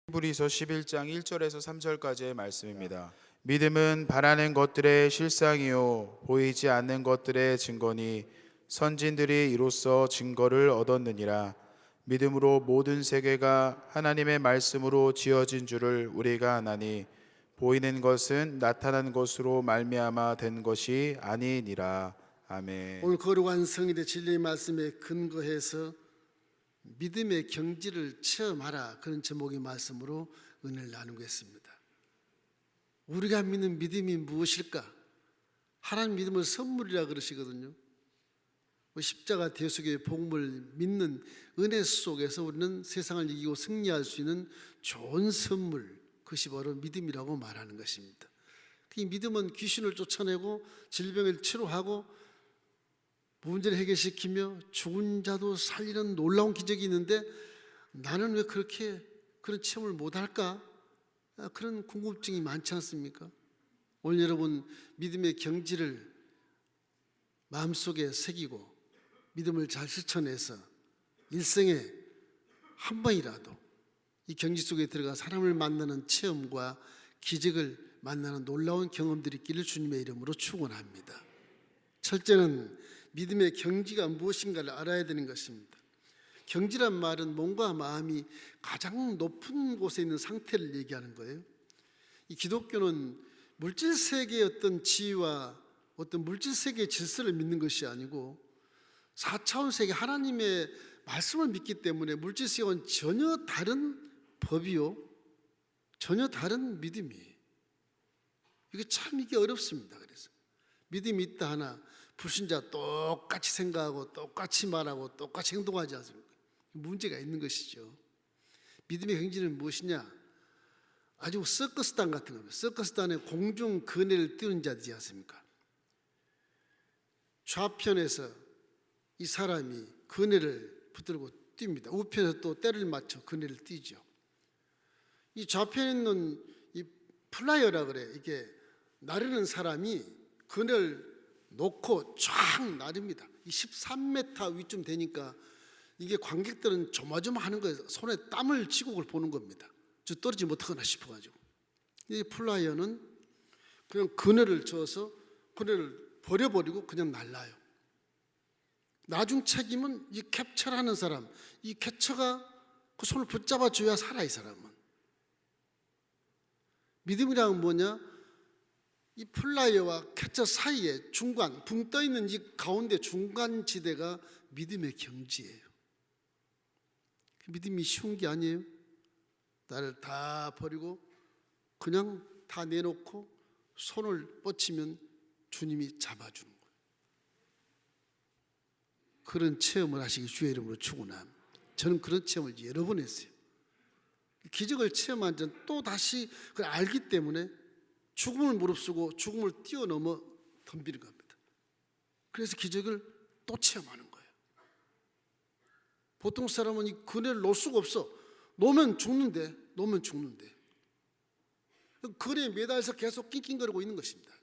히브리서 11장 1절에서 3절까지의 말씀입니다. 믿음은 바라는 것들의 실상이요 보이지 않는 것들의 증거니 선진들이 이로써 증거를 얻었느니라. 믿음으로 모든 세계가 하나님의 말씀으로 지어진 줄을 우리가 아나니 보이는 것은 나타난 것으로 말미암아 된 것이 아니니라. 아멘. 오늘 거룩한 성일의 진리의 말씀에 근거해서 믿음의 경지를 체험하라, 그런 제목의 말씀으로 은혜를 나누겠습니다. 우리가 믿는 믿음이 무엇일까? 하나님 믿음을 선물이라 그러시거든요. 십자가 대속의 복음을 믿는 은혜 속에서 우리는 세상을 이기고 승리할 수 있는 좋은 선물, 그것이 바로 믿음이라고 말하는 것입니다. 이 믿음은 귀신을 쫓아내고 질병을 치료하고 문제를 해결시키며 죽은 자도 살리는 놀라운 기적이 있는데 나는 왜 그렇게 그런 체험을 못할까? 그런 궁금증이 많지 않습니까? 오늘 여러분 믿음의 경지를 마음속에 새기고 믿음을 잘 실천해서 일생에 한 번이라도 이 경지 속에 들어가 사람을 만나는 체험과 기적을 만나는 놀라운 경험들이 있기를 주님의 이름으로 축원합니다. 첫째는 믿음의 경지가 무엇인가를 알아야 되는 것입니다. 경지란 말은 몸과 마음이 가장 높은 곳에 있는 상태를 얘기하는 거예요. 이 기독교는 물질 세계의 어떤 지위와 어떤 물질 세계의 질서를 믿는 것이 아니고 4차원 세계 하나님의 말씀을 믿기 때문에 물질 세계와는 전혀 다른 법이요, 전혀 다른 믿음이에요. 이게 어렵습니다. 그래서 믿음이 있다 하나 불신자 똑같이 생각하고 똑같이 말하고 똑같이 행동하지 않습니까? 문제가 있는 것이죠. 믿음의 경지는 무엇이냐? 아주 서커스단 같은 겁니다. 서커스단에 공중 그네를 띄우는 자들이지 않습니까? 좌편에서 이 사람이 그네를 붙들고 뜁니다. 우편에서 또 때를 맞춰 그네를 띄죠. 이 좌편에 있는 이 플라이어라 그래. 이게 나르는 사람이 그네를 놓고 쫙 나릅니다. 이 13m 위쯤 되니까 이게 관객들은 조마조마하는 거예요. 손에 땀을 쥐고 그걸 보는 겁니다. 저 떨어지지 못하거나 싶어가지고. 이 플라이어는 그냥 그네를 저어서 그네를 버려버리고 그냥 날라요. 나중 책임은 이 캡처를 하는 사람, 이 캡처가 그 손을 붙잡아 줘야 살아. 이 사람은. 믿음이란 뭐냐? 이 플라이어와 캡처 사이에 중간, 붕 떠 있는 이 가운데 중간 지대가 믿음의 경지예요. 믿음이 쉬운 게 아니에요. 나를 다 버리고 그냥 다 내놓고 손을 뻗치면 주님이 잡아주는 거예요. 그런 체험을 하시기 주의 이름으로 축원합니다. 저는 그런 체험을 여러 번 했어요. 기적을 체험한 전 또 다시 그걸 알기 때문에 죽음을 무릅쓰고 죽음을 뛰어넘어 덤비는 겁니다. 그래서 기적을 또 체험하는 거예요. 보통 사람은 이 그네를 놓을 수가 없어. 놓으면 죽는데. 그네에 매달려서 계속 낑낑거리고 있는 것입니다.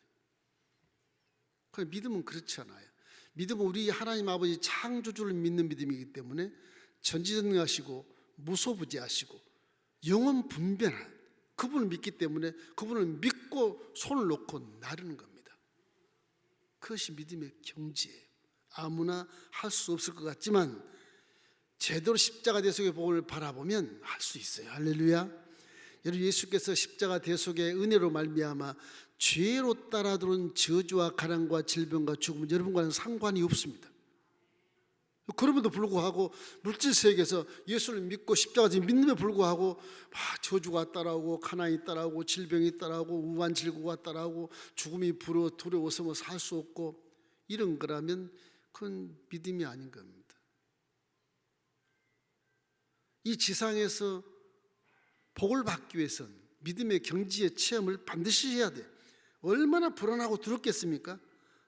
그런데 믿음은 그렇지 않아요. 믿음은 우리 하나님 아버지 창조주를 믿는 믿음이기 때문에 전지전능하시고 무소부재하시고 영원 분별한 그분을 믿기 때문에 그분을 믿고 손을 놓고 나르는 겁니다. 그것이 믿음의 경지예요. 아무나 할 수 없을 것 같지만 제대로 십자가 대속의 복음을 바라보면 할 수 있어요. 할렐루야. 여러분, 예수께서 십자가 대속의 은혜로 말미암아 죄로 따라 들어온 저주와 가난과 질병과 죽음은 여러분과는 상관이 없습니다. 그럼에도 불구하고 물질 세계에서 예수를 믿고 십자가를 믿음에 불구하고 저주가 따라오고 가난이 따라오고 질병이 따라오고 우한 질고가 따라오고 죽음이 두려워서 살 수 없고 이런 거라면 그건 믿음이 아닌 겁니다. 이 지상에서 복을 받기 위해서는 믿음의 경지의 체험을 반드시 해야 돼. 얼마나 불안하고 두렵겠습니까?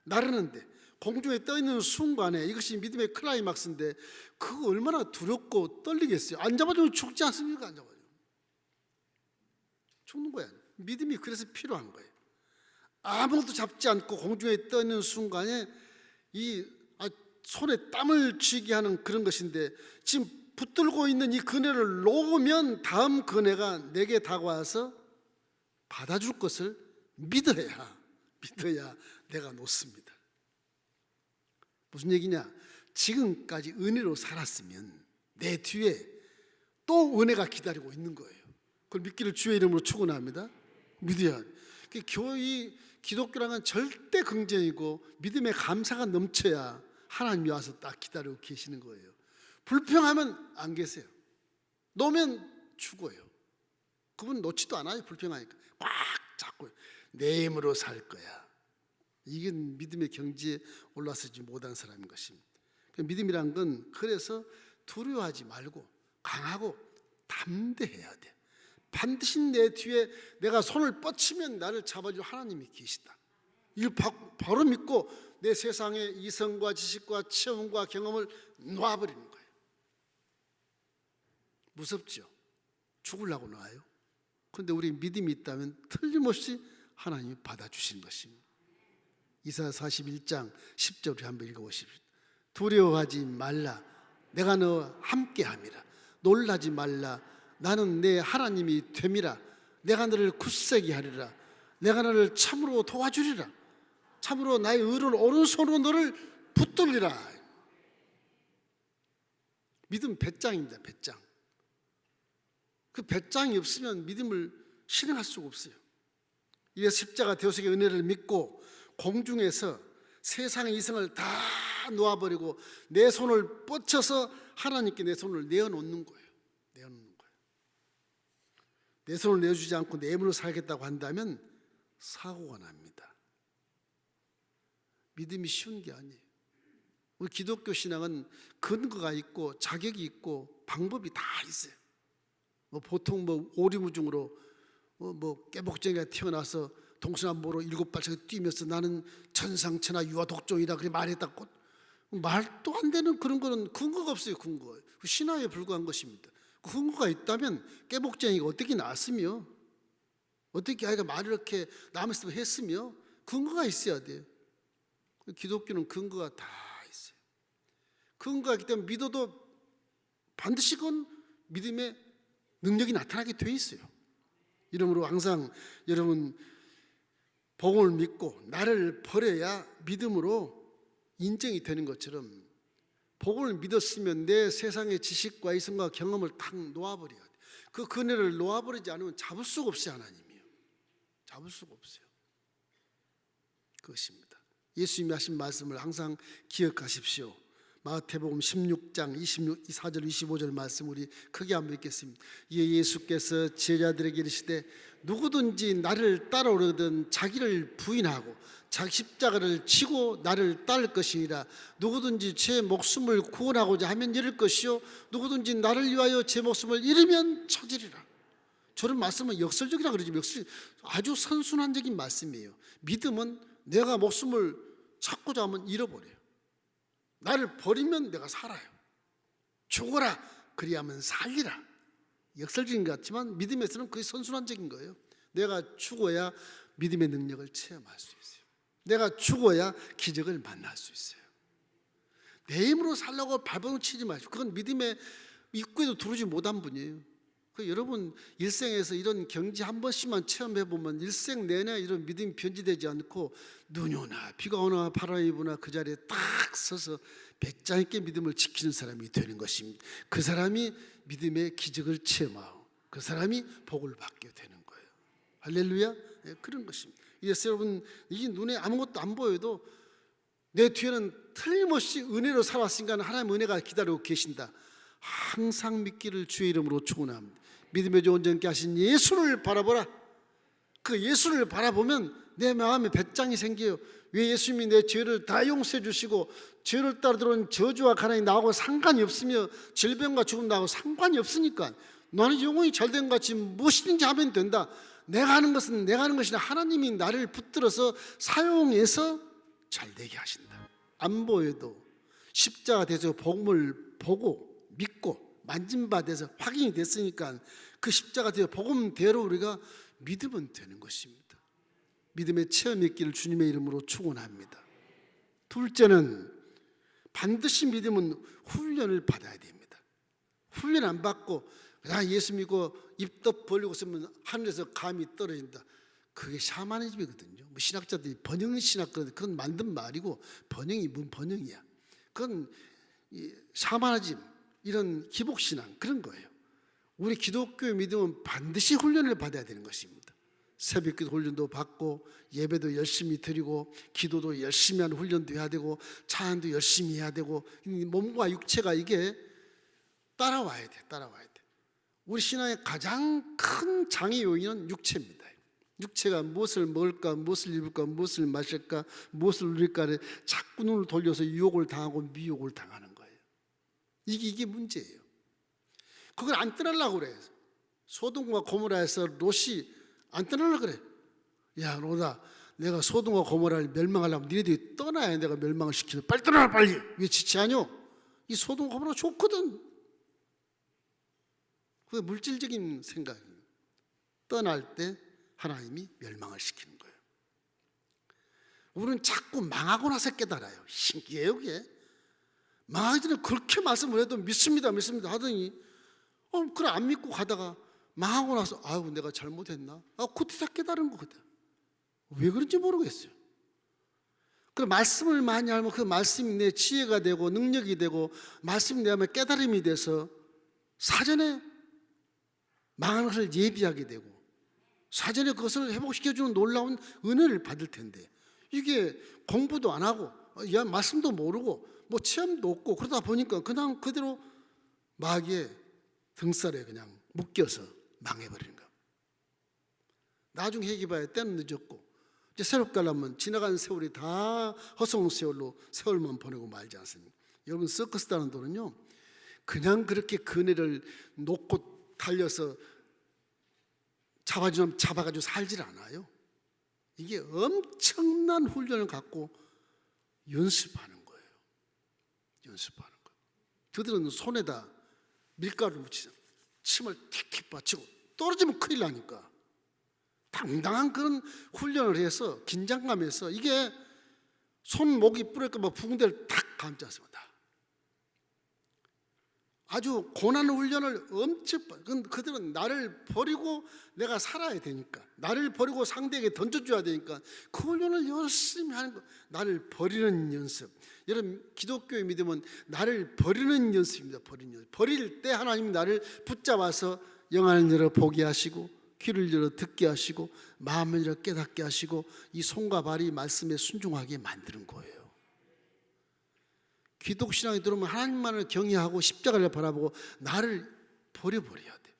나르는데 공중에 떠있는 순간에 이것이 믿음의 클라이막스인데 그거 얼마나 두렵고 떨리겠어요. 안 잡아주면 죽지 않습니까? 안 잡아주면 죽는 거야. 믿음이 그래서 필요한 거예요. 아무것도 잡지 않고 공중에 떠있는 순간에 이 손에 땀을 쥐게 하는 그런 것인데 지금 붙들고 있는 이 그네를 놓으면 다음 그네가 내게 다가와서 받아줄 것을 믿어야 내가 놓습니다. 무슨 얘기냐? 지금까지 은혜로 살았으면 내 뒤에 또 은혜가 기다리고 있는 거예요. 그걸 믿기를 주의 이름으로 축원합니다. 믿어야 돼. 교회 기독교랑은 절대 긍정이고 믿음의 감사가 넘쳐야 하나님이 와서 딱 기다리고 계시는 거예요. 불평하면 안 계세요. 놓으면 죽어요. 그분 놓지도 않아요. 불평하니까 꽉 잡고 내 힘으로 살 거야. 이게 믿음의 경지에 올라서지 못한 사람인 것입니다. 믿음이란 건 그래서 두려워하지 말고 강하고 담대해야 돼. 반드시 내 뒤에 내가 손을 뻗치면 나를 잡아줄 하나님이 계시다. 이걸 바로 믿고 내 세상의 이성과 지식과 체험과 경험을 놔버리는 거예요. 무섭죠? 죽으려고 놔요. 그런데 우리 믿음이 있다면 틀림없이 하나님이 받아주시는 것입니다. 이사야 41장 10절을 한번 읽어보십시오. 두려워하지 말라. 내가 너와 함께함이라. 놀라지 말라. 나는 내 하나님이 됨이라. 내가 너를 굳세게 하리라. 내가 너를 참으로 도와주리라. 참으로 나의 의로운 오른손으로 너를 붙들리라. 믿음 배짱입니다. 배짱. 그 배짱이 없으면 믿음을 실행할 수가 없어요. 이래서 십자가 대속의 은혜를 믿고 공중에서 세상의 이성을 다 놓아버리고 내 손을 뻗쳐서 하나님께 내 손을 내어놓는 거예요. 내어놓는 거예요. 내 손을 내어주지 않고 내 힘으로 살겠다고 한다면 사고가 납니다. 믿음이 쉬운 게 아니에요. 우리 기독교 신앙은 근거가 있고 자격이 있고 방법이 다 있어요. 보통 오리무중으로 깨복쟁이가 태어나서 동서남북으로 7발차기 뛰면서 나는 천상천하 유아독종이다 그렇게 말했다고 말도 안 되는 그런 거는 근거가 없어요. 근거. 신화에 불과한 것입니다. 근거가 있다면 깨복쟁이가 어떻게 나왔으며 어떻게 아이가 말을 이렇게 남에서 했으며 근거가 있어야 돼요. 기독교는 근거가 다 있어요. 근거가 있기 때문에 믿어도 반드시 그건 믿음의 능력이 나타나게 돼 있어요. 이러므로 항상 여러분 복음을 믿고 나를 버려야 믿음으로 인정이 되는 것처럼 복음을 믿었으면 내 세상의 지식과 이성과 경험을 탁 놓아버려야 돼. 그 그네를 놓아버리지 않으면 잡을 수가 없어요. 하나님이요. 잡을 수가 없어요. 그것입니다. 예수님이 하신 말씀을 항상 기억하십시오. 마태복음 16장 24절 25절 말씀 우리 크게 한번 읽겠습니다. 예수께서 제자들에게 이르시되 누구든지 나를 따라오려든 자기를 부인하고 자기 십자가를 지고 나를 따를 것이니라. 누구든지 제 목숨을 구원하고자 하면 잃을 것이요 누구든지 나를 위하여 제 목숨을 잃으면 찾으리라. 저런 말씀은 역설적이라 그러지 아주 선순환적인 말씀이에요. 믿음은 내가 목숨을 찾고자 하면 잃어버려요. 나를 버리면 내가 살아요. 죽어라 그리하면 살리라. 역설적인 것 같지만 믿음에서는 그게 선순환적인 거예요. 내가 죽어야 믿음의 능력을 체험할 수 있어요. 내가 죽어야 기적을 만날 수 있어요. 내 힘으로 살려고 발버둥 치지 마시고 그건 믿음의 입구에도 들어오지 못한 분이에요. 여러분 일생에서 이런 경지 한 번씩만 체험해 보면 일생 내내 이런 믿음이 변질되지 않고 눈이 오나 비가 오나 바람이 부나 그 자리에 딱 서서 배짱 있게 믿음을 지키는 사람이 되는 것입니다. 그 사람이 믿음의 기적을 체험하고 그 사람이 복을 받게 되는 거예요. 할렐루야. 네, 그런 것입니다. 그래서 여러분 이 눈에 아무것도 안 보여도 내 뒤에는 틀림없이 은혜로 살았으니까 하나님의 은혜가 기다리고 계신다. 항상 믿기를 주의 이름으로 축원합니다. 믿음의 좋은 전께 하신 예수를 바라보라. 그 예수를 바라보면 내 마음에 배짱이 생겨요. 왜 예수님이 내 죄를 다 용서해 주시고 죄를 따라 들어온 저주와 가난이 나하고 상관이 없으며 질병과 죽음 나하고 상관이 없으니까 나는 영혼이 잘된 것 같이 무엇이든지 하면 된다. 내가 하는 것은 내가 하는 것이나 하나님이 나를 붙들어서 사용해서 잘되게 하신다. 안 보여도 십자가 돼서 복음을 보고 믿고 만진 바 돼서 확인이 됐으니까 그 십자가 돼서 복음대로 우리가 믿으면 되는 것입니다. 믿음의 체험이 있기를 주님의 이름으로 축원합니다. 둘째는 반드시 믿음은 훈련을 받아야 됩니다. 훈련 안 받고 그냥 예수 믿고 입덕 벌리고 있으면 하늘에서 감이 떨어진다. 그게 샤머니즘이거든요. 뭐 신학자들이 번영 신학 그건 만든 말이고 번영이 뭔 번영이야. 그건 샤머니즘 이런 기복 신앙 그런 거예요. 우리 기독교의 믿음은 반드시 훈련을 받아야 되는 것입니다. 새벽기도 훈련도 받고 예배도 열심히 드리고 기도도 열심히 하는 훈련도 해야 되고 찬양도 열심히 해야 되고 몸과 육체가 이게 따라와야 돼. 우리 신앙의 가장 큰 장애 요인은 육체입니다. 육체가 무엇을 먹을까, 무엇을 입을까, 무엇을 마실까, 무엇을 누릴까를 자꾸 눈을 돌려서 유혹을 당하고 미혹을 당하는 거예요. 이게 문제예요. 그걸 안 떠나려고 그래. 소돔과 고모라에서 롯이 안 떠나려고 그래. 야 롯아, 내가 소돔과 고모라를 멸망하려면 니네들이 떠나야 내가 멸망을 시키는. 빨리 떠나라 빨리. 왜 지체하뇨? 이 소돔과 고모라 좋거든. 그게 물질적인 생각이에요. 떠날 때 하나님이 멸망을 시키는 거예요. 우리는 자꾸 망하고 나서 깨달아요. 신기해요 그게. 망하기 전에 그렇게 말씀을 해도 믿습니다 하더니 그래 안 믿고 가다가 망하고 나서 아유 내가 잘못했나? 그때 다 깨달은 거거든. 왜 그런지 모르겠어요. 그럼 말씀을 많이 알면 그 말씀이 내 지혜가 되고 능력이 되고 말씀이 내 마음에 깨달음이 돼서 사전에 망하는 것을 예비하게 되고 사전에 그것을 회복시켜주는 놀라운 은혜를 받을 텐데 이게 공부도 안 하고 말씀도 모르고 뭐 체험도 없고 그러다 보니까 그냥 그대로 마귀의 등살에 그냥 묶여서 망해버리는 거야. 나중에 얘기해봐야 때는 늦었고 이제 새롭게 가려면 지나간 세월이 다 허송 세월로 세월만 보내고 말지 않습니까? 여러분 서커스 타는 도는요 그냥 그렇게 그네를 놓고 달려서 잡아가지고 살질 않아요. 이게 엄청난 훈련을 갖고 연습하는 거예요. 그들은 손에다 밀가루를 묻히죠. 침을 틱틱 받치고 떨어지면 큰일 나니까 당당한 그런 훈련을 해서 긴장감에서 이게 손목이 부러질까 봐 붕대를 탁 감지 않습니다. 아주 고난 훈련을 엄청 그들은 나를 버리고 내가 살아야 되니까 나를 버리고 상대에게 던져줘야 되니까 그 훈련을 열심히 하는 거. 나를 버리는 연습. 여러분 기독교의 믿음은 나를 버리는 연습입니다. 버릴 때 하나님이 나를 붙잡아서 영안을 열어 보게 하시고 귀를 열어 듣게 하시고 마음을 열어 깨닫게 하시고 이 손과 발이 말씀에 순종하게 만드는 거예요. 기독신앙에 들어오면 하나님만을 경외하고 십자가를 바라보고 나를 버려버려야 돼.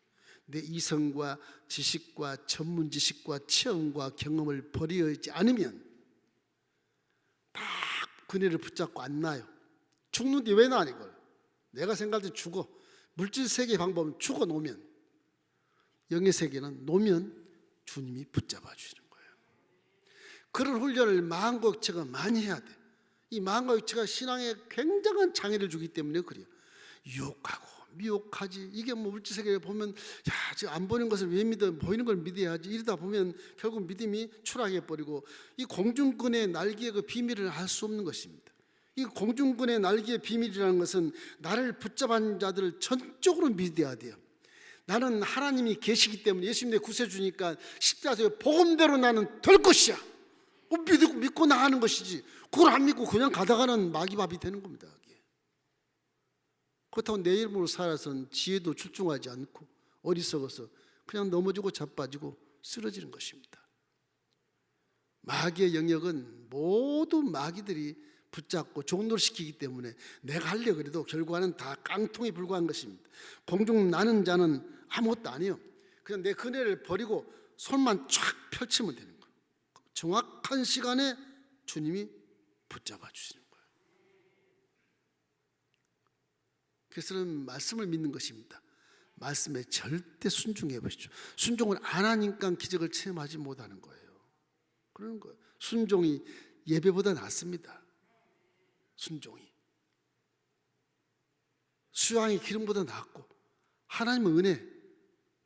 내 이성과 지식과 전문 지식과 체험과 경험을 버리지 않으면 다 그네를 붙잡고 안 나요. 죽는데 왜 나 이걸? 내가 생각할 때 죽어. 물질 세계의 방법은 죽어 놓으면, 영의 세계는 놓으면 주님이 붙잡아 주시는 거예요. 그런 훈련을 마음과 많이 해야 돼. 이 마음과 육체가 신앙에 굉장한 장애를 주기 때문에 그래요. 유혹하고 미혹하지. 이게 뭐 물질 세계에 보면 야, 지금 안 보이는 것을 왜 믿어? 보이는 걸 믿어야지. 이러다 보면 결국 믿음이 추락해 버리고 이 공중권의 날개의 그 비밀을 알 수 없는 것입니다. 이 공중권의 날개의 비밀이라는 것은 나를 붙잡은 자들을 전적으로 믿어야 돼요. 나는 하나님이 계시기 때문에 예수님 내 구세주니까 십자가의 복음대로 나는 될 것이야. 믿고 나가는 것이지. 그걸 안 믿고 그냥 가다가는 마귀밥이 되는 겁니다. 그렇다고 내 이름으로 살아서는 지혜도 출중하지 않고 어리석어서 그냥 넘어지고 자빠지고 쓰러지는 것입니다. 마귀의 영역은 모두 마귀들이 붙잡고 종노시키기 때문에 내가 하려고 그래도 결과는 다 깡통에 불과한 것입니다. 공중 나는 자는 아무것도 아니에요. 그냥 내 그네를 버리고 손만 쫙 펼치면 되는 거예요. 정확한 시간에 주님이 붙잡아 주시는 거예요. 그래서는 말씀을 믿는 것입니다. 말씀에 절대 순종해 보시죠. 순종을 안 하니까 기적을 체험하지 못하는 거예요. 그러는 거예요. 순종이 예배보다 낫습니다. 순종이 수양의 기름보다 낫고 하나님의 은혜,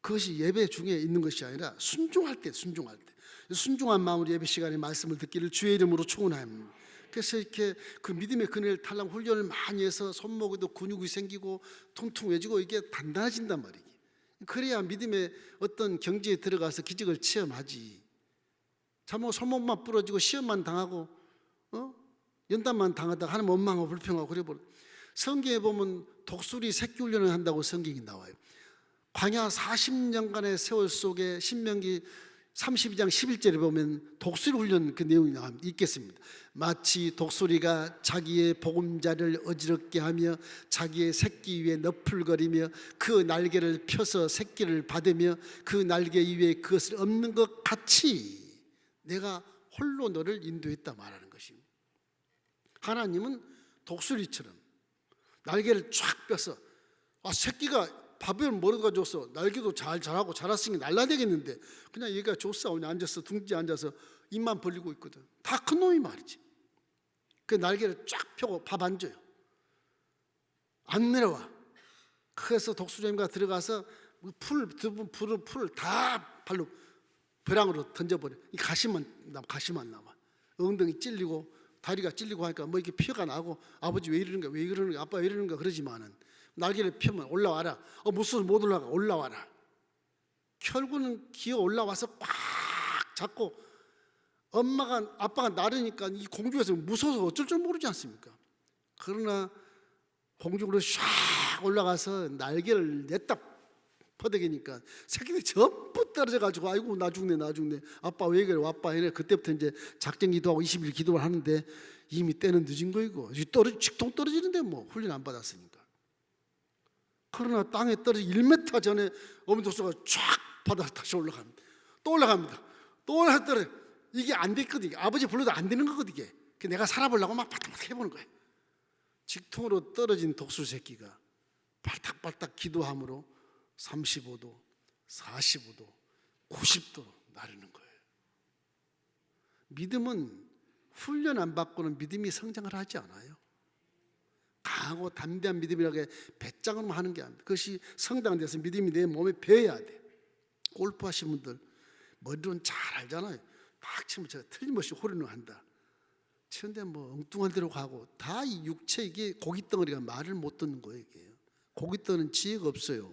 그것이 예배 중에 있는 것이 아니라 순종할 때 순종한 마음으로 예배 시간에 말씀을 듣기를 주의 이름으로 축원합니다. 그래서 이렇게 그 믿음의 그늘 탈락 훈련을 많이 해서 손목에도 근육이 생기고 퉁퉁해지고 이게 단단해진단 말이지. 그래야 믿음의 어떤 경지에 들어가서 기적을 체험하지. 잘못 손목만 부러지고 시험만 당하고 연단만 당하다가 하나님 원망하고 불평하고 그래버려. 성경에 보면 독수리 새끼 훈련을 한다고 성경이 나와요. 광야 40년간의 세월 속에 신명기 32장 11절에 보면 독수리 훈련 그 내용이 있겠습니다. 마치 독수리가 자기의 보금자리를 어지럽게 하며 자기의 새끼 위에 너풀거리며 그 날개를 펴서 새끼를 받으며 그 날개 위에 그것을 엎는 것 같이 내가 홀로 너를 인도했다 말하는 것입니다. 하나님은 독수리처럼 날개를 쫙 펴서 새끼가 밥을 먹어가 줬어. 날개도 잘 자라고 자랐으니 날라다니겠는데 그냥 얘가 줬어. 그냥 앉아서 둥지에 앉아서 입만 벌리고 있거든. 다 큰 놈이 말이지. 그 날개를 쫙 펴고 밥 안 줘요. 안 내려와. 그래서 독수리가 들어가서 풀을 다 발로 벼랑으로 던져버려. 이 가시만 나와. 엉덩이 찔리고 다리가 찔리고 하니까 뭐 이렇게 피가 나고 아버지 왜 이러는가 왜 그러는가 아빠 왜 이러는가 그러지만은 날개를 펴면 올라와라. 무서워서 못 올라가. 올라와라. 결국은 기어 올라와서 꽉 잡고 아빠가 나르니까 이 공중에서 무서워서 어쩔 줄 모르지 않습니까? 그러나 공중으로 샥 올라가서 날개를 냈다 퍼대기니까 새끼들이 전부 떨어져가지고 아이고 나 죽네 아빠 왜 그래 아빠 이래. 그때부터 이제 작전 기도하고 20일 기도를 하는데 이미 때는 늦은 거이고 직통 떨어지는데 뭐 훈련 안 받았으니까. 그러나 땅에 떨어져 1m 전에 어머니 독수리가 쫙 바다로 다시 올라갑니다. 또 올라갑니다. 또 떨어져. 이게 안 됐거든. 아버지 불러도 안 되는 거거든. 이게 내가 살아보려고 막 바닥바닥 해보는 거예요. 직통으로 떨어진 독수리 새끼가 발탁발탁 기도함으로 35도, 45도, 90도로 나르는 거예요. 믿음은 훈련 안 받고는 믿음이 성장을 하지 않아요. 강하고 담대한 믿음이라고 배짱으로 하는 게 아닙니다. 그것이 성장돼서 믿음이 내 몸에 배어야 돼. 골프 하신 분들 머리로는 잘 알잖아요. 막 치면 제가 틀림없이 홀인을 한다. 그런데 뭐 엉뚱한 데로 가고 다 이 육체 이게 고깃덩어리가 말을 못 듣는 거예요. 이게. 고깃덩어리는 지혜가 없어요.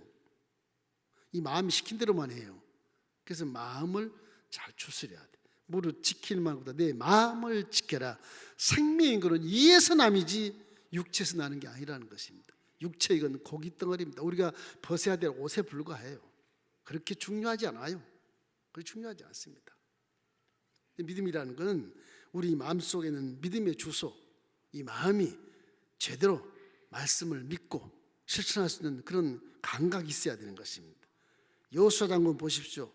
이 마음이 시킨 대로만 해요. 그래서 마음을 잘 추스려야 돼. 무릇 지킬 만보다 내 마음을 지켜라. 생명인 것은 이에서 남이지 육체에서 나는 게 아니라는 것입니다. 육체 이건 고깃덩어리입니다. 우리가 벗어야 될 옷에 불과해요. 그렇게 중요하지 않아요. 그렇게 중요하지 않습니다. 믿음이라는 것은 우리 마음속에는 믿음의 주소, 이 마음이 제대로 말씀을 믿고 실천할 수 있는 그런 감각이 있어야 되는 것입니다. 여호수아 장군 보십시오.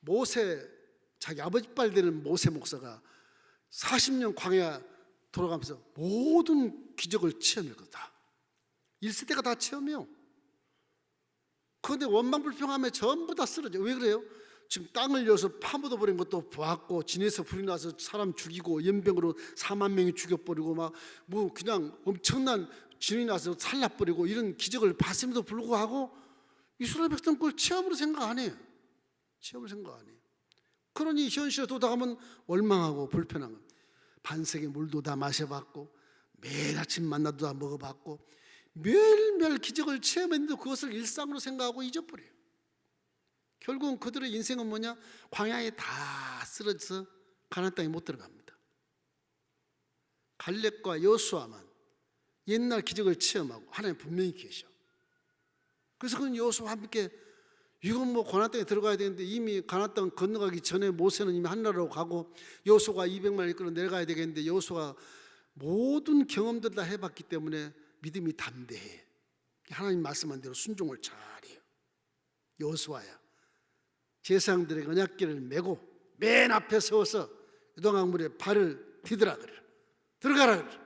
모세, 자기 아버지 빨 되는 모세 목사가 40년 광야 돌아가면서 모든 기적을 체험했거든. 1세대가 다 체험해요. 그런데 원망불평하며 전부 다 쓰러져. 왜 그래요? 지금 땅을 열어서 파묻어버린 것도 보았고 진에서 불이 나서 사람 죽이고 연병으로 4만 명이 죽여버리고 막 뭐 그냥 엄청난 진이 나서 살라버리고 이런 기적을 봤음에도 불구하고 이스라엘 백성 그걸 체험으로 생각 안 해요. 체험으로 생각 안 해요. 그러니 현실에 도달하면 원망하고 불편한 거. 반석의 물도 다 마셔봤고 매일 아침 만나도 다 먹어봤고 매일매일 기적을 체험했는데 그것을 일상으로 생각하고 잊어버려요. 결국은 그들의 인생은 뭐냐? 광야에 다 쓰러져서 가나안 땅에 못 들어갑니다. 갈렙과 여호수아만 옛날 기적을 체험하고 하나님 분명히 계셔. 그래서 그는 여호수아와 함께 이건 뭐 가나안 땅에 들어가야 되는데 이미 가나안 땅 건너가기 전에 모세는 이미 한나라로 가고 여호수아가 200만을 이끌어 내려가야 되겠는데 여호수아가 모든 경험들 다 해봤기 때문에 믿음이 담대해. 하나님 말씀한 대로 순종을 잘해요. 여호수아야, 제사장들의 언약궤를 메고 맨 앞에 세워서 요단강물에 발을 디드라 그래. 들어가라 그래.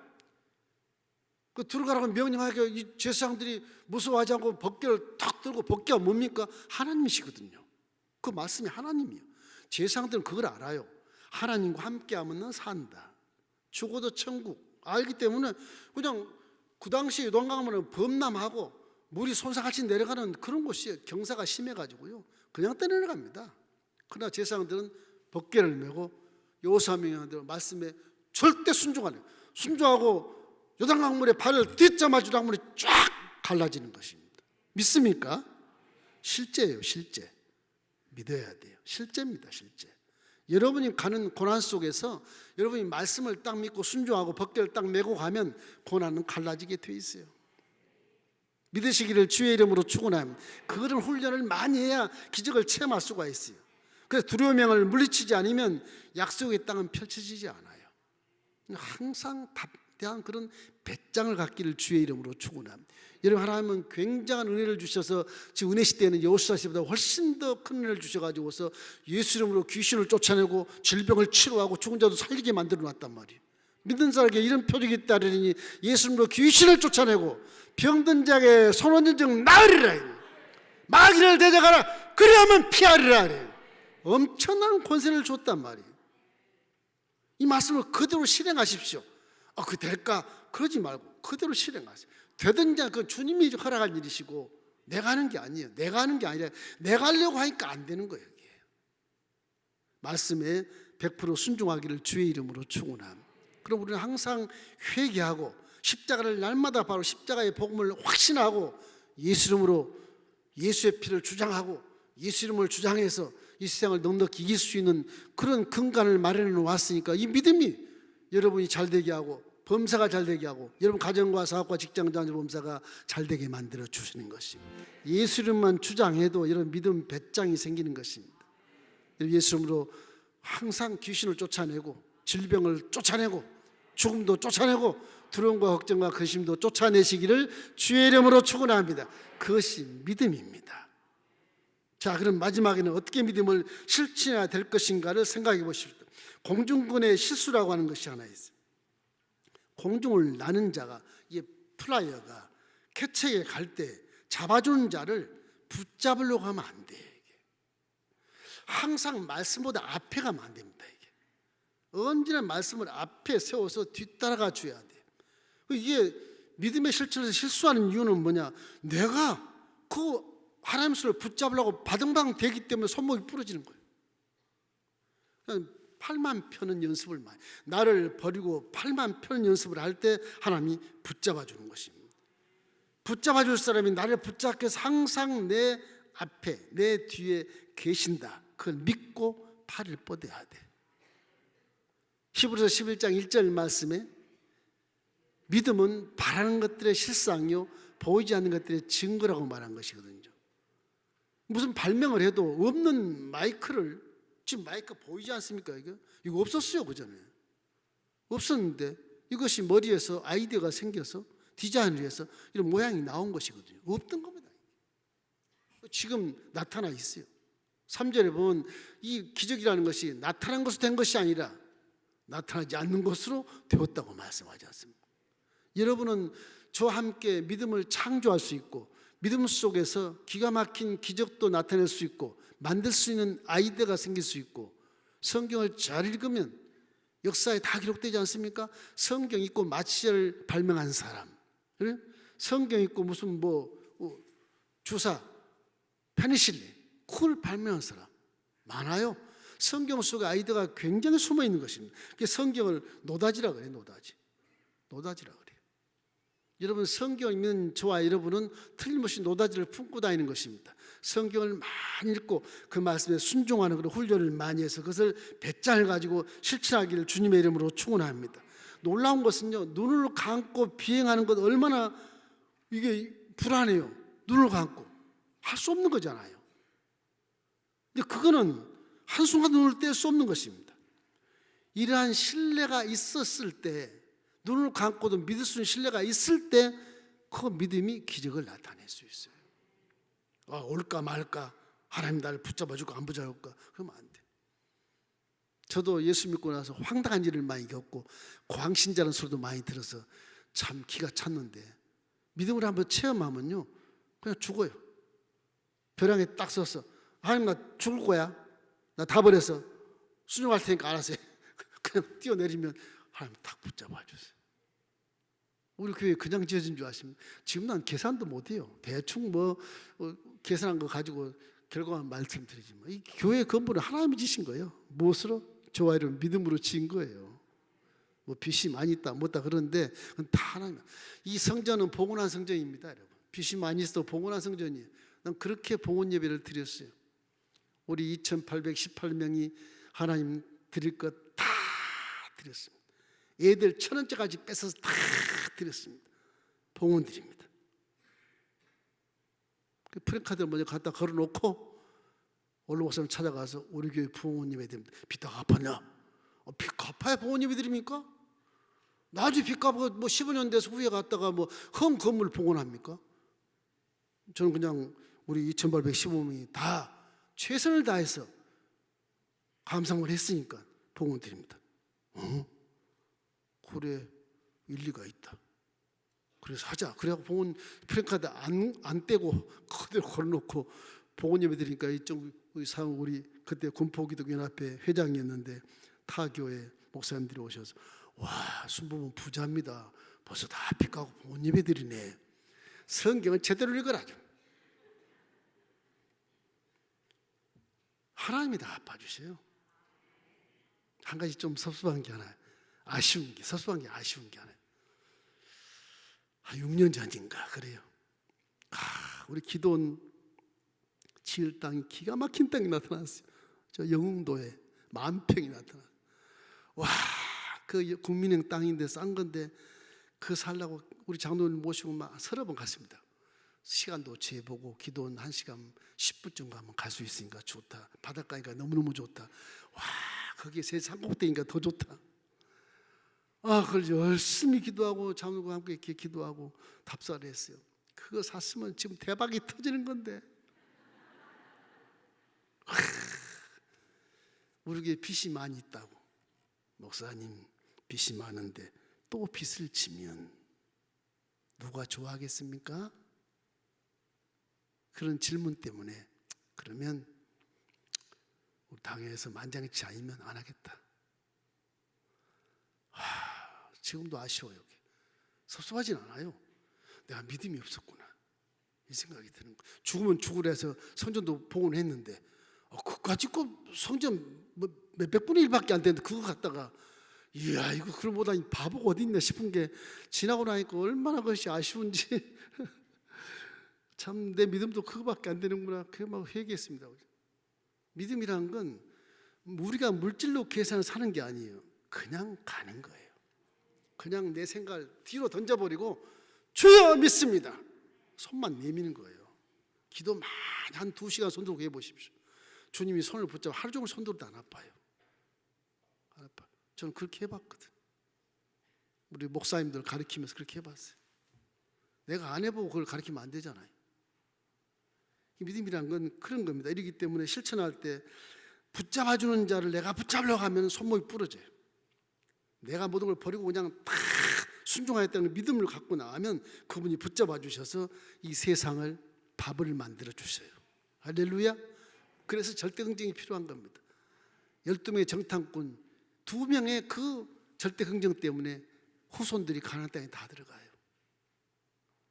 그 들어가라고 명령하게 이 제사장들이 무서워하지 않고 법궤를 탁 들고 법궤가 뭡니까? 하나님이시거든요. 그 말씀이 하나님이에요. 제사장들은 그걸 알아요. 하나님과 함께하면 산다. 죽어도 천국 알기 때문에 그냥 그 당시 요단강물은 범람하고 물이 손상같이 내려가는 그런 곳이에요. 경사가 심해가지고요. 그냥 떠내려갑니다. 그러나 제사장들은 법궤를 메고 여호수아 명령대로 말씀에 절대 순종하네. 순종하고 요단강물에 발을 딛자마자 요단강물이 쫙 갈라지는 것입니다. 믿습니까? 실제예요, 실제. 믿어야 돼요. 실제입니다, 실제. 여러분이 가는 고난 속에서 여러분이 말씀을 딱 믿고 순종하고 벗개를 딱 메고 가면 고난은 갈라지게 돼 있어요. 믿으시기를 주의 이름으로 축원합니다. 그런 훈련을 많이 해야 기적을 체험할 수가 있어요. 그래서 두려움을 물리치지 않으면 약속의 땅은 펼쳐지지 않아요. 항상 답대한 그런 배짱을 갖기를 주의 이름으로 축원합니다. 여러분, 하나님은 굉장한 은혜를 주셔서 지금 은혜 시대에는 여호수아 시대보다 훨씬 더 큰 은혜를 주셔가지고서 예수 이름으로 귀신을 쫓아내고 질병을 치료하고 죽은 자도 살리게 만들어 놨단 말이에요. 믿는 자에게 이런 표적이 있다르니 예수 이름으로 귀신을 쫓아내고 병든 자에게 손원전증 나으리라, 마귀를 대적하라, 그리하면 피하리라 그래요. 엄청난 권세를 줬단 말이에요. 이 말씀을 그대로 실행하십시오. 그 될까? 그러지 말고 그대로 실행하세요. 되든지 그 주님이 허락할 일이시고 내가 하는 게 아니에요. 내가 하는 게 아니라 내가 하려고 하니까 안 되는 거예요. 이게. 말씀에 100% 순종하기를 주의 이름으로 축원합니다. 그럼 우리는 항상 회개하고 십자가를 날마다 바로 십자가의 복음을 확신하고 예수 이름으로 예수의 피를 주장하고 예수 이름을 주장해서 이 세상을 넉넉히 이길 수 있는 그런 근간을 마련해 놓았으니까 이 믿음이 여러분이 잘 되게 하고 범사가 잘 되게 하고 여러분 가정과 사업과 직장과 범사가 잘 되게 만들어 주시는 것입니다. 예수 이름만 주장해도 여러분 믿음 배짱이 생기는 것입니다. 예수 이름으로 항상 귀신을 쫓아내고 질병을 쫓아내고 죽음도 쫓아내고 두려움과 걱정과 근심도 쫓아내시기를 주의 이름으로 축원합니다. 그것이 믿음입니다. 자, 그럼 마지막에는 어떻게 믿음을 실천해야 될 것인가를 생각해 보십시오. 공중군의 실수라고 하는 것이 하나 있어요. 공중을 나는 자가, 이게 플라이어가 캐치에 갈 때 잡아주는 자를 붙잡으려고 하면 안 돼. 이게. 항상 말씀보다 앞에 가면 안 됩니다. 이게. 언제나 말씀을 앞에 세워서 뒤따라가 줘야 돼. 이게 믿음의 실천에서 실수하는 이유는 뭐냐? 내가 그 하나님 손을 붙잡으려고 바등방 되기 때문에 손목이 부러지는 거예요. 그냥 팔만 펴는 연습을 많이, 나를 버리고 팔만 펴는 연습을 할 때 하나님이 붙잡아 주는 것입니다. 붙잡아 줄 사람이 나를 붙잡게 해서 항상 내 앞에 내 뒤에 계신다. 그걸 믿고 팔을 뻗어야 돼. 히브리서 11장 1절 말씀에 믿음은 바라는 것들의 실상이요 보이지 않는 것들의 증거라고 말한 것이거든요. 무슨 발명을 해도 없는 마이크를, 지금 마이크 보이지 않습니까? 이거 없었어요, 그전에. 없었는데 이것이 머리에서 아이디어가 생겨서 디자인을 해서 이런 모양이 나온 것이거든요. 없던 겁니다. 지금 나타나 있어요. 3절에 보면 이 기적이라는 것이 나타난 것으로 된 것이 아니라 나타나지 않는 것으로 되었다고 말씀하지 않습니까? 여러분은 저와 함께 믿음을 창조할 수 있고 믿음 속에서 기가 막힌 기적도 나타낼 수 있고 만들 수 있는 아이디어가 생길 수 있고 성경을 잘 읽으면 역사에 다 기록되지 않습니까? 성경 읽고 마취를 발명한 사람, 그래? 성경 읽고 무슨 주사, 페니실린, 그걸 발명한 사람 많아요. 성경 속에 아이디어가 굉장히 숨어 있는 것입니다. 성경을 노다지라 그래요. 노다지라 그래요. 여러분, 성경 읽는 저와 여러분은 틀림없이 노다지를 품고 다니는 것입니다. 성경을 많이 읽고 그 말씀에 순종하는 그런 훈련을 많이 해서 그것을 배짱을 가지고 실천하기를 주님의 이름으로 축원합니다. 놀라운 것은요, 눈을 감고 비행하는 것 얼마나 이게 불안해요. 눈을 감고 할 수 없는 거잖아요. 근데 그거는 한순간 눈을 뗄 수 없는 것입니다. 이러한 신뢰가 있었을 때, 눈을 감고도 믿을 수 있는 신뢰가 있을 때 그 믿음이 기적을 나타낼 수 있어요. 올까 말까, 하나님 나를 붙잡아줄까 안 붙잡을까, 그러면 안 돼. 저도 예수 믿고 나서 황당한 일을 많이 겪고 광신자라는 소리도 많이 들어서 참 기가 찼는데, 믿음을 한번 체험하면요 그냥 죽어요. 벼랑에 딱 서서 하나님 나 죽을 거야, 나 다 버려서 순종할 테니까 알아서 해. 그냥 뛰어내리면 하나님 딱 붙잡아 주세요. 우리 교회 그냥 지어진 줄 아십니까? 지금 난 계산도 못해요. 대충 계산한 거 가지고 결과만 말씀드리지만, 이 교회 건물은 하나님이 지신 거예요. 무엇으로? 저와 여러분 믿음으로 지은 거예요. 뭐 빚이 많이 있다 뭐다 그러는데 그건 다 하나님. 이 성전은 봉헌한 성전입니다, 여러분. 빚이 많이 있어도 봉헌한 성전이에요. 난 그렇게 봉헌 예배를 드렸어요. 우리 2,818명이 하나님 드릴 것 다 드렸습니다. 애들 1,000원짜리까지 뺏어서 다 드렸습니다. 봉헌 드립니다. 그 프랭카드를 먼저 갖다 걸어놓고 원로 목사님 찾아가서 우리 교회 부흥원 예배 드립니다. 빚 다 갚았냐? 빚 갚아야 부흥원 예배 드립니까? 나중에 빚 갚고 뭐 15년 돼서 후에 갔다가 뭐 흠 건물 봉헌합니까? 저는 그냥 우리 2,815명이 다 최선을 다해서 감상을 했으니까 봉헌 드립니다. 그래, 일리가 있다. 그래서 하자. 그래갖고 봉헌 프랭카드 안 떼고 그대로 걸어놓고 봉헌 예배 드리니까 우리 그때 군포기독연합회 회장이었는데 타교회 목사님들이 오셔서 와, 순복음 부자입니다. 벌써 다 빚 갚고 봉헌 예배 드리네. 성경을 제대로 읽어라 좀. 하나님이 다 봐주세요. 한 가지 좀 섭섭한 게 하나, 섭섭한 게 아쉬운 게 하나. 6년 전인가 그래요. 우리 기도원 지을 땅이 기가 막힌 땅이 나타났어요. 저 영흥도에 10,000평이 나타났어요. 와, 그 국민형 땅인데 싼 건데 그 살라고 우리 장로님 모시고 막 서너 번 갔습니다. 시간도 재보고 기도원 1시간 10분쯤 가면 갈 수 있으니까 좋다. 바닷가니까 너무너무 좋다. 와, 거기에 새 산꼭대기니까 더 좋다. 그걸 열심히 기도하고 장로과 함께 이렇게 기도하고 답사를 했어요. 그거 샀으면 지금 대박이 터지는 건데. 우리에게 빚이 많이 있다고. 목사님 빚이 많은데 또 빚을 지면 누가 좋아하겠습니까? 그런 질문 때문에 그러면 우리 당에서 만장일치 아니면 안 하겠다. 지금도 아쉬워요. 섭섭하진 않아요. 내가 믿음이 없었구나 이 생각이 드는 거예요. 죽으면 죽으라 해서 성전도 봉헌했는데 그까짓 거 성전 뭐 몇백 분의 1밖에 안 되는데 그거 갖다가 이야 이거 그걸 보다니 바보가 어디 있나 싶은 게 지나고 나니까 얼마나 그것이 아쉬운지 참 내 믿음도 그거밖에 안 되는구나 그게 막 회개했습니다. 믿음이란 건 우리가 물질로 계산을 사는 게 아니에요. 그냥 가는 거예요. 그냥 내 생각을 뒤로 던져버리고 주여 믿습니다. 손만 내미는 거예요. 기도 많이 한 2시간 손 들고 해보십시오. 주님이 손을 붙잡아 하루 종일 손 들어도 안 아파요. 안 아파요. 저는 그렇게 해봤거든. 우리 목사님들 가르치면서 그렇게 해봤어요. 내가 안 해보고 그걸 가르치면 안 되잖아요. 믿음이란 건 그런 겁니다. 이러기 때문에 실천할 때 붙잡아주는 자를 내가 붙잡으려고 하면 손목이 부러져요. 내가 모든 걸 버리고 그냥 다 순종하였다는 믿음을 갖고 나가면 그분이 붙잡아 주셔서 이 세상을 밥을 만들어 주셔요. 할렐루야. 그래서 절대 긍정이 필요한 겁니다. 12명의 정탐꾼 2명의 그 절대 긍정 때문에 후손들이 가나안 땅에 다 들어가요.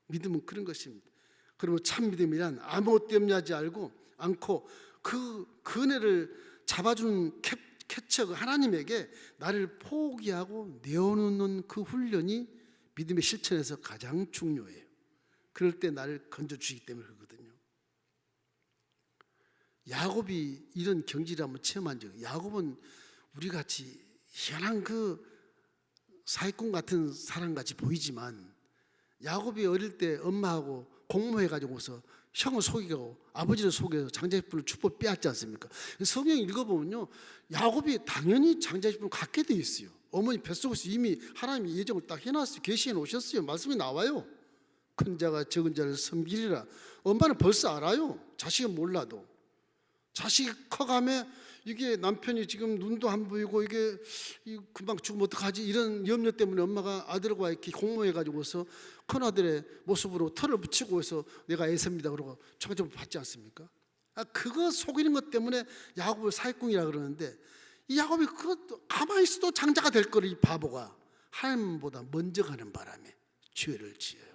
믿음은 그런 것입니다. 그리고 참 믿음이란 아무것도 염려하지 않고 그 은혜를 잡아주는 캐쳐 하나님에게 나를 포기하고 내어놓는 그 훈련이 믿음의 실천에서 가장 중요해요. 그럴 때 나를 건져주시기 때문에 그러거든요. 야곱이 이런 경지를 한번 체험한 적이, 야곱은 우리같이 희한한 그 사기꾼 같은 사람같이 보이지만 야곱이 어릴 때 엄마하고 공모해가지고서 형을 속이고 아버지를 속여서 장자식품을 축복 빼앗지 않습니까? 성경 읽어보면요, 야곱이 당연히 장자식품을 갖게 돼 있어요. 어머니 뱃속에서 이미 하나님이 예정을 딱 해놨어요. 계시해 놓으셨어요. 말씀이 나와요. 큰 자가 적은 자를 섬기리라. 엄마는 벌써 알아요. 자식은 몰라도. 자식이 커가며 이게 남편이 지금 눈도 안 보이고 이게 금방 죽으면 어떡하지, 이런 염려 때문에 엄마가 아들과 이렇게 공모해가지고서 큰아들의 모습으로 털을 붙이고 해서 내가 애셉니다 그러고 청첩을 받지 않습니까? 그거 속이는 것 때문에 야곱을 사기꾼이라 그러는데, 이 야곱이 그것도 가만히 있어도 장자가 될 거를 이 바보가 하나님보다 먼저 가는 바람에 죄를 지어요.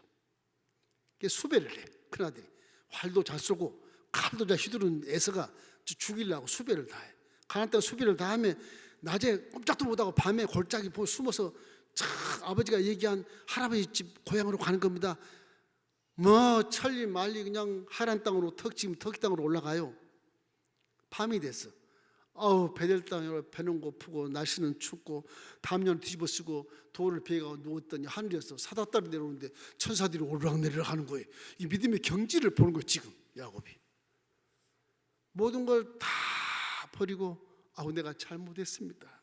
수배를 해. 큰아들이 활도 잘 쏘고 칼도 잘 휘두르는 에서가 죽이려고 수배를 다해. 가나안 땅 수배를 다하면 낮에 꼼짝도 못하고 밤에 골짜기 숨어서 참 아버지가 얘기한 할아버지 집 고향으로 가는 겁니다. 뭐 천리 말리 그냥 하란 땅으로 지금 터키 땅으로 올라가요. 밤이 됐어. 배들 땅으로 배는 고프고 날씨는 춥고 담요를 뒤집어 쓰고 돌을 베어가고 누웠더니 하늘에서 사다다리 내려오는데 천사들이 오르락내리락 하는 거예요. 이 믿음의 경지를 보는 거예요. 지금 야곱이 모든 걸 다 버리고 내가 잘못했습니다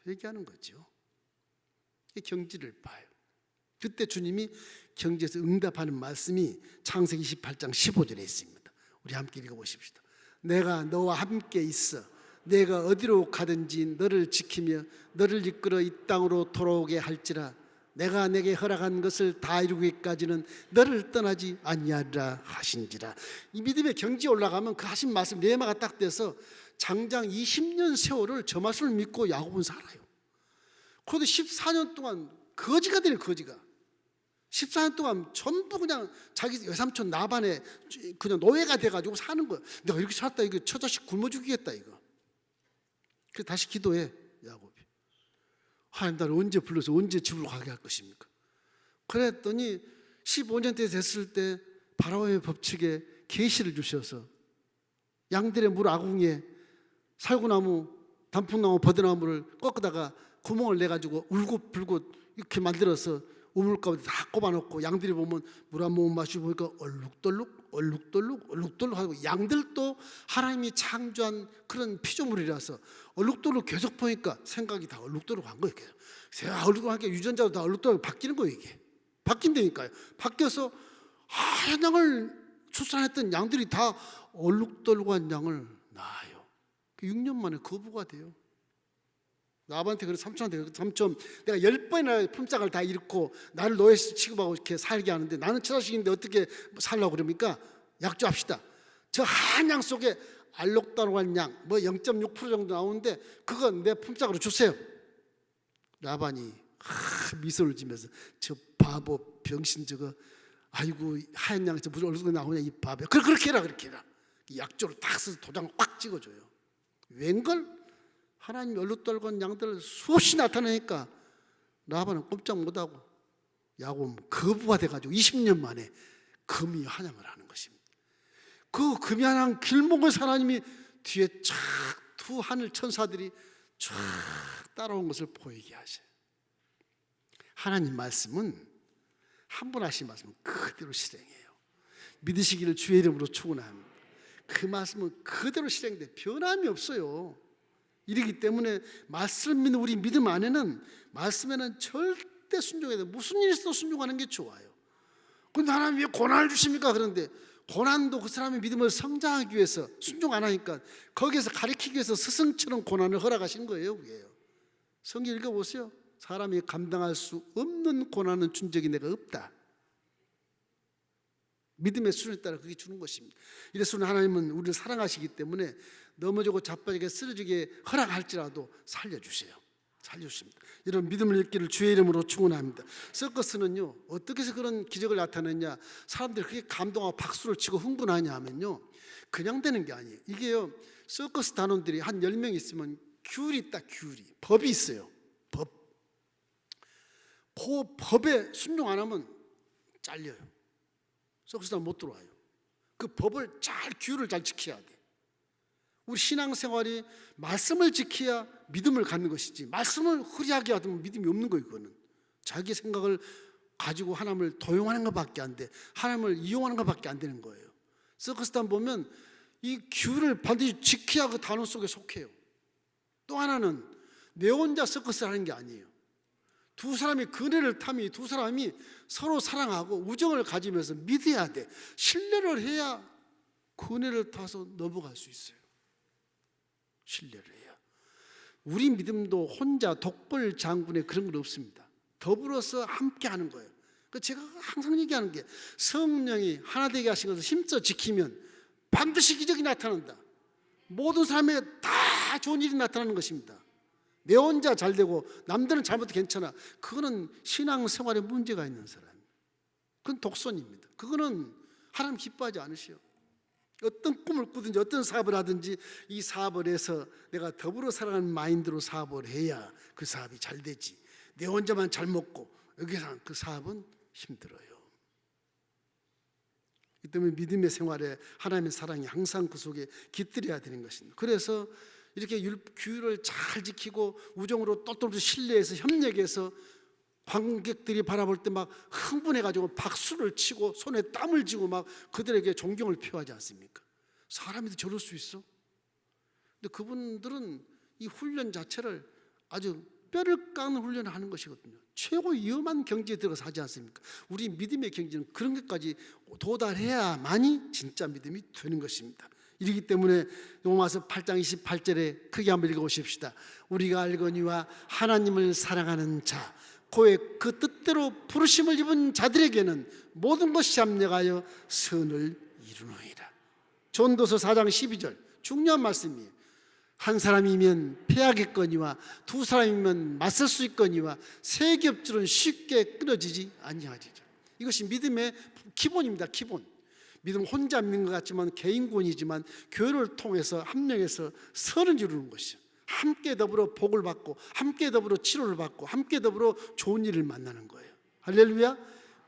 얘기하는 거죠. 이 경지를 봐요. 그때 주님이 경지에서 응답하는 말씀이 창세기 28장 15절에 있습니다. 우리 함께 읽어보십시다. 내가 너와 함께 있어 내가 어디로 가든지 너를 지키며 너를 이끌어 이 땅으로 돌아오게 할지라 내가 내게 허락한 것을 다 이루기까지는 너를 떠나지 아니하리라 하신지라. 이 믿음의 경지에 올라가면 그 하신 말씀 레마가 딱 돼서 장장 20년 세월을 저 말씀을 믿고 야곱은 살아요. 그래도 14년 동안 거지가 되네. 거지가 14년 동안 전부 그냥 자기 외삼촌 나반에 그냥 노예가 돼가지고 사는 거야. 내가 이렇게 살았다 이거 처자식 굶어 죽이겠다 이거. 그래서 다시 기도해 야곱이. 하나님 나를 언제 불러서 언제 집으로 가게 할 것입니까? 그랬더니 15년 때 됐을 때 바라오의 법칙에 계시를 주셔서 양들의 물 아궁이에 살구나무, 단풍나무, 버드나무를 꺾다가 구멍을 내가지고 울긋불긋 이렇게 만들어서 우물 가운데 다 꼽아놓고 양들이 보면 물 한 모금 마시고 보니까 얼룩덜룩 하고 양들도 하나님이 창조한 그런 피조물이라서 얼룩덜룩 계속 보니까 생각이 다 얼룩덜룩한 거예요. 얼룩덜룩하니까 유전자도 다 얼룩덜룩 바뀌는 거예요. 이게 바뀐다니까요. 바뀌어서 하얀 양을 출산했던 양들이 다 얼룩덜룩한 양을 낳아요. 6년 만에 거부가 돼요. 나한테 그래 삼촌한테 삼촌 내가 10번이나 품짝을 다 잃고 나를 노예 취급하고 이렇게 살게 하는데 나는 처자식인데 어떻게 살라고 그럽니까? 약조합시다. 저 한 양 속에 알록달록한 양 뭐 0.6% 정도 나오는데 그건 내 품짝으로 주세요. 라반이 미소를 지면서 저 바보 병신 저거 아이고 하얀 양에서 무슨 얼룩이 나오냐 이 바보 그렇게 해라 그렇게 해라. 약조를 딱 써서 도장을 꽉 찍어줘요. 웬걸? 하나님이 얼룩덜건 양들을 수없이 나타내니까 라반은 꼼짝 못하고 야곱은 거부가 돼가지고 20년 만에 금이 한양을 하는 것입니다. 그 금이 한양 길목에서 하나님이 뒤에 쫙 두 하늘 천사들이 쫙 따라온 것을 보이게 하셔요. 하나님 말씀은 한 번 하신 말씀은 그대로 실행해요. 믿으시기를 주의 이름으로 축원합니다. 그 말씀은 그대로 실행돼 변함이 없어요. 이러기 때문에 말씀 믿는 우리 믿음 안에는 말씀에는 절대 순종해야 돼. 무슨 일이 있어도 순종하는 게 좋아요. 그런데 하나님 왜 고난을 주십니까? 그런데 고난도 그 사람의 믿음을 성장하기 위해서 순종 안 하니까 거기에서 가르치기 위해서 스승처럼 고난을 허락하신 거예요. 그게요. 성경 읽어보세요. 사람이 감당할 수 없는 고난은 준 적이 내가 없다. 믿음의 수준에 따라 그게 주는 것입니다. 이래서 하나님은 우리를 사랑하시기 때문에 넘어지고 자빠지게 쓰러지게 허락할지라도 살려주세요. 살려주십니다. 이런 믿음을 잃기를 주의 이름으로 축원합니다. 서커스는요 어떻게 해서 그런 기적을 나타내냐, 사람들이 그렇게 감동하고 박수를 치고 흥분하냐 하면요 그냥 되는 게 아니에요. 이게요 서커스 단원들이 한 10명 있으면 귤이 있다. 귤이 법이 있어요. 법. 그 법에 순종 안 하면 잘려요. 서커스 단원 못 들어와요. 그 법을 귤을 잘 지켜야 돼. 우리 신앙생활이 말씀을 지켜야 믿음을 갖는 것이지 말씀을 흐리하게 하면 믿음이 없는 거예요. 그거는 자기 생각을 가지고 하나님을 도용하는 것밖에 안 돼. 하나님을 이용하는 것밖에 안 되는 거예요. 서커스단 보면 이 귤을 반드시 지켜야 그 단원 속에 속해요. 또 하나는 내 혼자 서커스를 하는 게 아니에요. 두 사람이 그네를 타면 두 사람이 서로 사랑하고 우정을 가지면서 믿어야 돼. 신뢰를 해야 그네를 타서 넘어갈 수 있어요. 신뢰를 해요. 우리 믿음도 혼자 독벌 장군의 그런 건 없습니다. 더불어서 함께 하는 거예요. 제가 항상 얘기하는 게 성령이 하나 되게 하신 것을 힘써 지키면 반드시 기적이 나타난다. 모든 사람에게 다 좋은 일이 나타나는 것입니다. 내 혼자 잘 되고 남들은 잘못해도 괜찮아. 그거는 신앙생활에 문제가 있는 사람. 그건 독선입니다. 그거는 하나님 기뻐하지 않으시오. 어떤 꿈을 꾸든지 어떤 사업을 하든지 이 사업을 해서 내가 더불어 살아가는 마인드로 사업을 해야 그 사업이 잘 되지. 내 혼자만 잘 먹고 여기서 그 사업은 힘들어요. 이 때문에 믿음의 생활에 하나님의 사랑이 항상 그 속에 깃들여야 되는 것입니다. 그래서 이렇게 규율을 잘 지키고 우정으로 똘똘 신뢰해서 협력해서 관객들이 바라볼 때 막 흥분해가지고 박수를 치고 손에 땀을 쥐고 막 그들에게 존경을 표하지 않습니까? 사람이 저럴 수 있어? 근데 그분들은 이 훈련 자체를 아주 뼈를 까는 훈련을 하는 것이거든요. 최고 위험한 경지에 들어가서 하지 않습니까? 우리 믿음의 경지는 그런 것까지 도달해야만이 진짜 믿음이 되는 것입니다. 이렇기 때문에 로마서 8장 28절에 크게 한번 읽어보십시다. 우리가 알거니와 하나님을 사랑하는 자 고의 그 뜻대로 부르심을 입은 자들에게는 모든 것이 합력하여 선을 이루느니라. 전도서 4장 12절 중요한 말씀이에요. 한 사람이면 패하겠거니와 두 사람이면 맞설 수 있거니와 세 겹줄은 쉽게 끊어지지 아니하리라. 이것이 믿음의 기본입니다. 기본. 믿음 혼자 믿는 것 같지만 개인권이지만 교회를 통해서 합력해서 선을 이루는 것이죠. 함께 더불어 복을 받고 함께 더불어 치료를 받고 함께 더불어 좋은 일을 만나는 거예요. 할렐루야.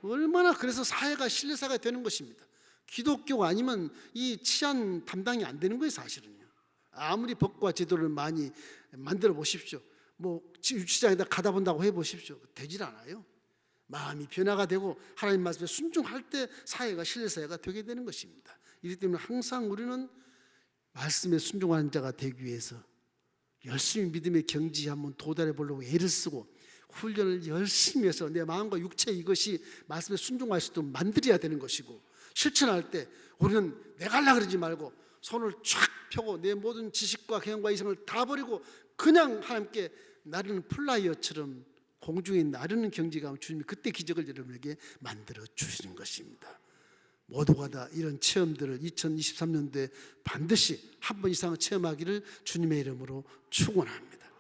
얼마나 그래서 사회가 신뢰사가 되는 것입니다. 기독교가 아니면 이 치안 담당이 안 되는 거예요. 사실은요. 아무리 법과 제도를 많이 만들어 보십시오. 뭐 유치장에다 가다 본다고 해보십시오. 되질 않아요. 마음이 변화가 되고 하나님 말씀에 순종할 때 사회가 신뢰사회가 되게 되는 것입니다. 이렇기 때문에 항상 우리는 말씀에 순종하는 자가 되기 위해서 열심히 믿음의 경지에 한번 도달해 보려고 애를 쓰고 훈련을 열심히 해서 내 마음과 육체 이것이 말씀에 순종할 수 있도록 만들어야 되는 것이고, 실천할 때 우리는 내가 하려고 그러지 말고 손을 쫙 펴고 내 모든 지식과 경험과 이성을 다 버리고 그냥 하나님께 나르는 플라이어처럼 공중에 나르는 경지가 주님이 그때 기적을 여러분에게 만들어 주시는 것입니다. 모두가 다 이런 체험들을 2023년도에 반드시 한 번 이상은 체험하기를 주님의 이름으로 축원합니다.